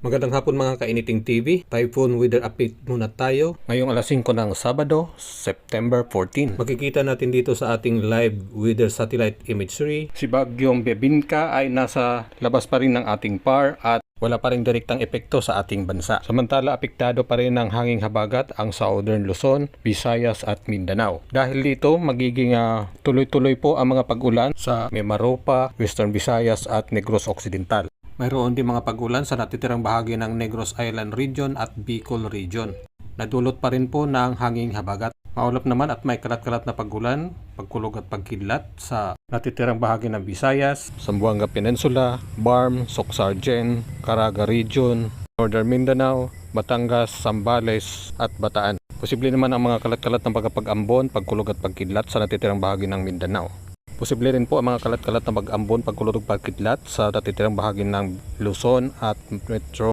Magandang hapon mga kainiting TV. Typhoon weather update muna tayo. Ngayong alas 5 ng Sabado, September 14. Makikita natin dito sa ating live weather satellite imagery. Si Bagyong Bebinka ay nasa labas pa rin ng ating PAR at wala pa rin direktang epekto sa ating bansa. Samantala, apektado pa rin ng hanging habagat ang Southern Luzon, Visayas at Mindanao. Dahil dito, magiging tuloy-tuloy po ang mga pag-ulan sa Mimaropa, Western Visayas at Negros Occidental. Mayroon din mga pag-ulan sa natitirang bahagi ng Negros Island Region at Bicol Region. Nadulot pa rin po ng hanging habagat. Maulap naman at may kalat-kalat na pag-ulan, pagkulog at pagkidlat sa natitirang bahagi ng Visayas, Zamboanga Peninsula, Barm, Socsargen, Caraga Region, Northern Mindanao, Batangas, Zambales at Bataan. Posible naman ang mga kalat-kalat ng pagkapag-ambon, pagkulog at pagkidlat sa natitirang bahagi ng Mindanao. Posible rin po ang mga kalat-kalat na pag-ambon, pagkulog at pagkidlat sa natitirang bahagi ng Luzon at Metro